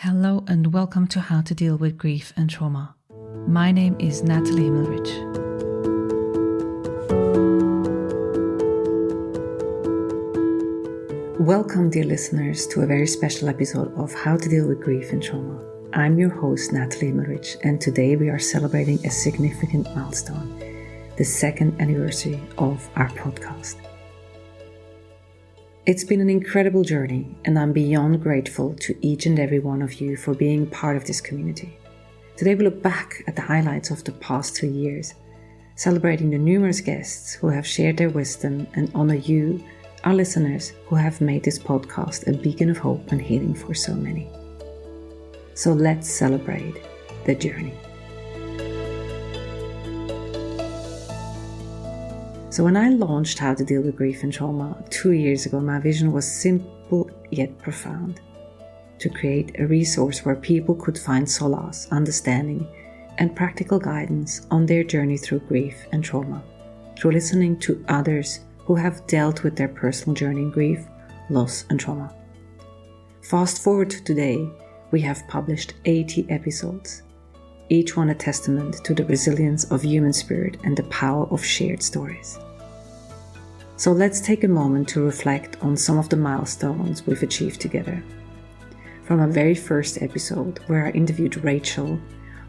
Hello and welcome to How to Deal with Grief and Trauma. My name is Natalie Himmelrich. Welcome, dear listeners, to a very special episode of How to Deal with Grief and Trauma. I'm your host, Natalie Himmelrich, and today we are celebrating a significant milestone, the second anniversary of our podcast. It's been an incredible journey, and I'm beyond grateful to each and every one of you for being part of this community. Today we look back at the highlights of the past 3 years, celebrating the numerous guests who have shared their wisdom, and honor you, our listeners, who have made this podcast a beacon of hope and healing for so many. So let's celebrate the journey. So when I launched How to Deal with Grief and Trauma 2 years ago, my vision was simple yet profound: to create a resource where people could find solace, understanding, and practical guidance on their journey through grief and trauma, through listening to others who have dealt with their personal journey in grief, loss, and trauma. Fast forward to today, we have published 80 episodes, each one a testament to the resilience of human spirit and the power of shared stories. So let's take a moment to reflect on some of the milestones we've achieved together. From our very first episode, where I interviewed Rachel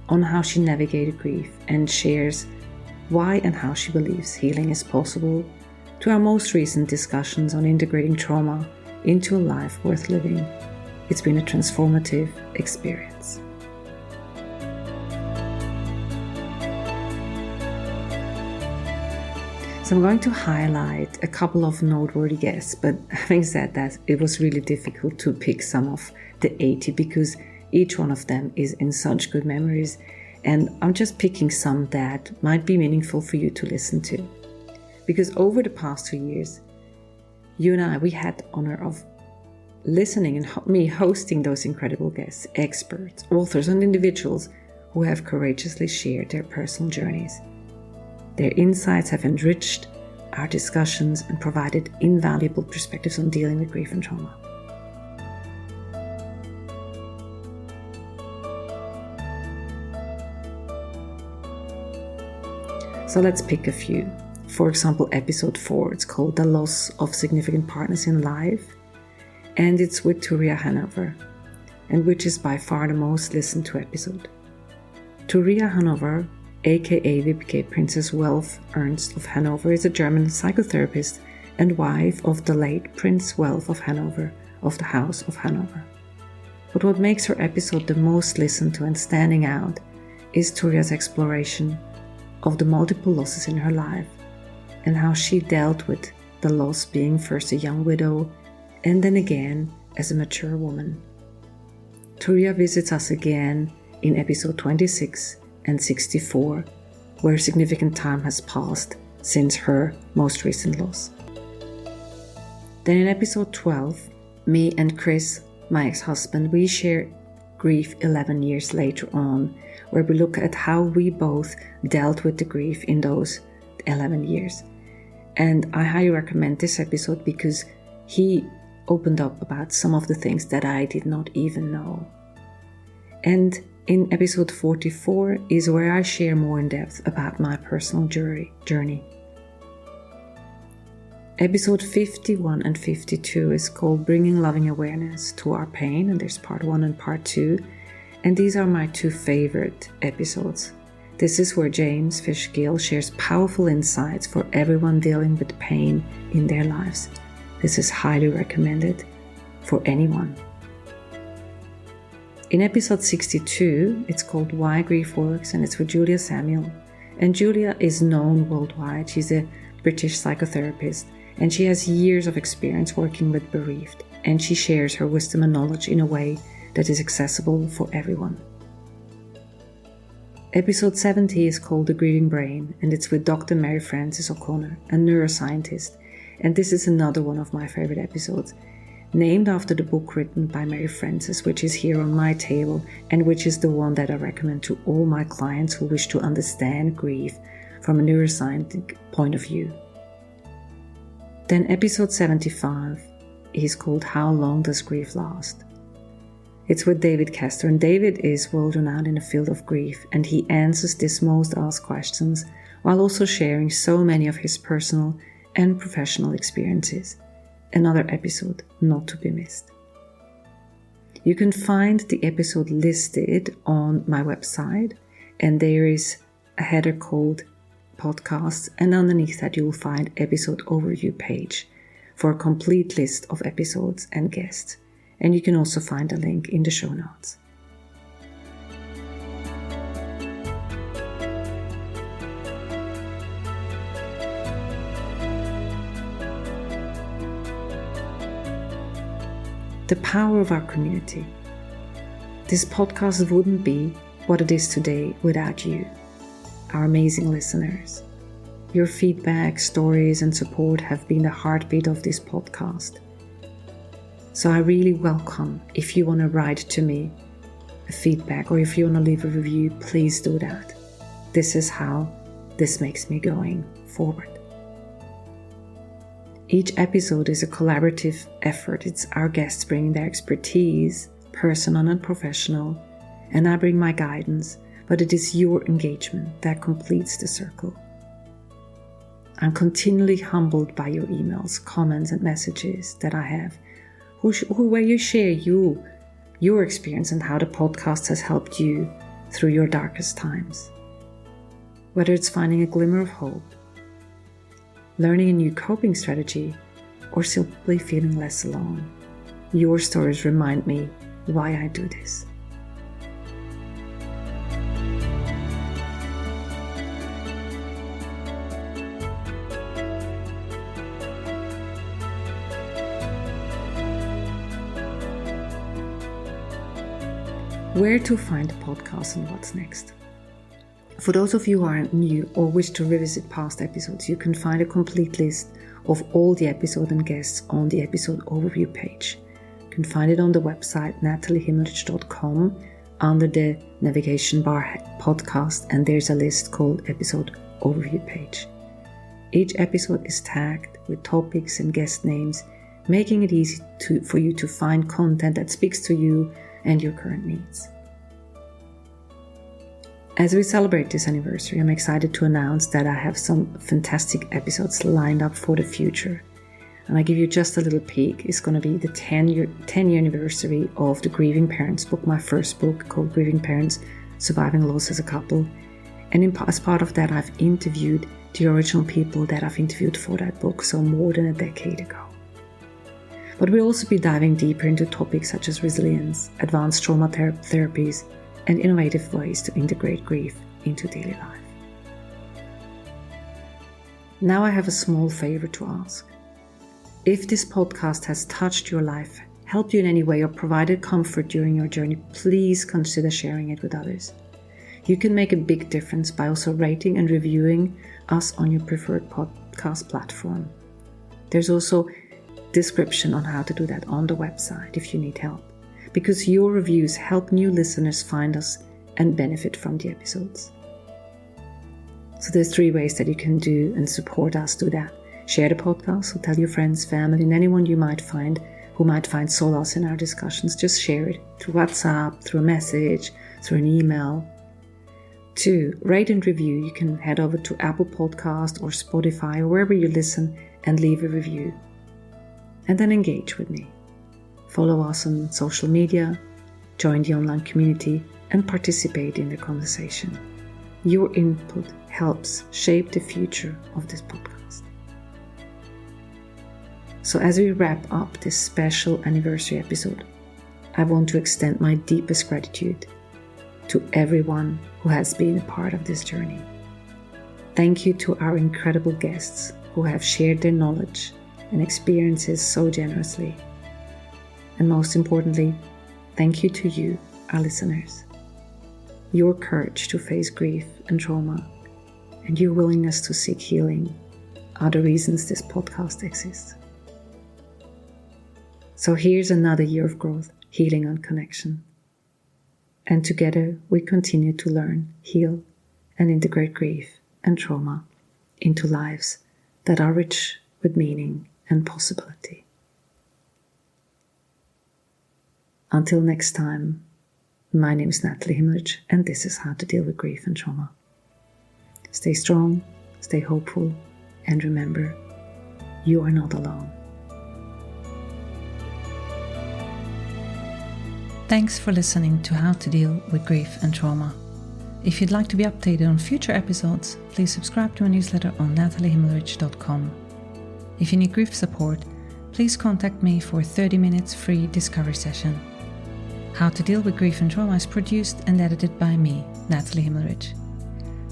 on how she navigated grief and shares why and how she believes healing is possible, to our most recent discussions on integrating trauma into a life worth living. It's been a transformative experience. So I'm going to highlight a couple of noteworthy guests, but having said that, it was really difficult to pick some of the 80 because each one of them is in such good memories, and I'm just picking some that might be meaningful for you to listen to. Because over the past 2 years, you and I, we had the honor of listening and me hosting those incredible guests, experts, authors, and individuals who have courageously shared their personal journeys. Their insights have enriched our discussions and provided invaluable perspectives on dealing with grief and trauma. So let's pick a few. For example, episode 4, it's called The Loss of Significant Partners in Life, and it's with Turiya Hanover, and which is by far the most listened to episode. Turiya Hanover, aka Wiebke Princess Welf Ernst of Hanover, is a German psychotherapist and wife of the late Prince Welf of Hanover, of the House of Hanover. But what makes her episode the most listened to and standing out is Turiya's exploration of the multiple losses in her life, and how she dealt with the loss, being first a young widow and then again as a mature woman. Turiya visits us again in episode 26 and 64, where significant time has passed since her most recent loss. Then in episode 12, me and Chris, my ex-husband, we share grief 11 years later on, where we look at how we both dealt with the grief in those 11 years. And I highly recommend this episode because he opened up about some of the things that I did not even know. And in episode 44 is where I share more in depth about my personal journey. Episode 51 and 52 is called Bringing Loving Awareness to Our Pain, and there's part 1 and part 2. And these are my 2 favorite episodes. This is where James Gill shares powerful insights for everyone dealing with pain in their lives. This is highly recommended for anyone. In episode 62, it's called Why Grief Works, and it's with Julia Samuel. And Julia is known worldwide. She's a British psychotherapist, and she has years of experience working with bereaved, and she shares her wisdom and knowledge in a way that is accessible for everyone. Episode 70 is called The Grieving Brain, and it's with Dr. Mary Frances O'Connor, a neuroscientist. And this is another one of my favorite episodes, named after the book written by Mary Frances, which is here on my table, and which is the one that I recommend to all my clients who wish to understand grief from a neuroscientific point of view. Then episode 75 is called How Long Does Grief Last? It's with David Kessler, and David is world-renowned in the field of grief, and he answers these most asked questions while also sharing so many of his personal and professional experiences. Another episode not to be missed. You can find the episode listed on my website, and there is a header called Podcasts, and underneath that you will find episode overview page for a complete list of episodes and guests. And you can also find a link in the show notes. The power of our community. This podcast wouldn't be what it is today without you, our amazing listeners. Your feedback, stories, and support have been the heartbeat of this podcast. So I really welcome if you want to write to me a feedback, or if you want to leave a review, please do that. This is how this makes me going forward. Each episode is a collaborative effort. It's our guests bringing their expertise, personal and professional, and I bring my guidance, but it is your engagement that completes the circle. I'm continually humbled by your emails, comments, and messages that I have, where you share your experience and how the podcast has helped you through your darkest times. Whether it's finding a glimmer of hope, learning a new coping strategy, or simply feeling less alone, your stories remind me why I do this. Where to find the podcast and what's next? For those of you who are new or wish to revisit past episodes, you can find a complete list of all the episode and guests on the episode overview page. You can find it on the website nataliehimmelrich.com under the navigation bar podcast, and there's a list called episode overview page. Each episode is tagged with topics and guest names, making it easy for you to find content that speaks to you and your current needs. As we celebrate this anniversary, I'm excited to announce that I have some fantastic episodes lined up for the future. And I give you just a little peek. It's going to be the 10-year anniversary of the Grieving Parents book, my first book called Grieving Parents, Surviving Loss as a Couple. And as part of that, I've interviewed the original people that I've interviewed for that book, so more than a decade ago. But we'll also be diving deeper into topics such as resilience, advanced trauma therapies, and innovative ways to integrate grief into daily life. Now I have a small favor to ask. If this podcast has touched your life, helped you in any way, or provided comfort during your journey, please consider sharing it with others. You can make a big difference by also rating and reviewing us on your preferred podcast platform. There's also a description on how to do that on the website if you need help, because your reviews help new listeners find us and benefit from the episodes. So there's 3 ways that you can do and support us. Do that. Share the podcast, or tell your friends, family, and anyone you might find who might find solace in our discussions. Just share it through WhatsApp, through a message, through an email. 2, rate and review. You can head over to Apple Podcast or Spotify or wherever you listen and leave a review. And then engage with me. Follow us on social media, join the online community, and participate in the conversation. Your input helps shape the future of this podcast. So as we wrap up this special anniversary episode, I want to extend my deepest gratitude to everyone who has been a part of this journey. Thank you to our incredible guests who have shared their knowledge and experiences so generously. And most importantly, thank you to you, our listeners. Your courage to face grief and trauma and your willingness to seek healing are the reasons this podcast exists. So here's another year of growth, healing, and connection. And together we continue to learn, heal, and integrate grief and trauma into lives that are rich with meaning and possibility. Until next time, my name is Natalie Himmelrich, and this is How to Deal with Grief and Trauma. Stay strong, stay hopeful, and remember, you are not alone. Thanks for listening to How to Deal with Grief and Trauma. If you'd like to be updated on future episodes, please subscribe to my newsletter on nataliehimmelrich.com. If you need grief support, please contact me for a 30 minutes free discovery session. How to Deal with Grief and Trauma is produced and edited by me, Natalie Himmelrich.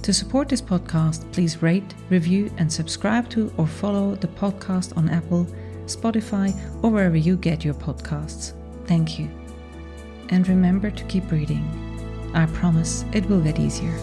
To support this podcast, please rate, review, and subscribe to or follow the podcast on Apple, Spotify, or wherever you get your podcasts. Thank you. And remember to keep breathing. I promise it will get easier.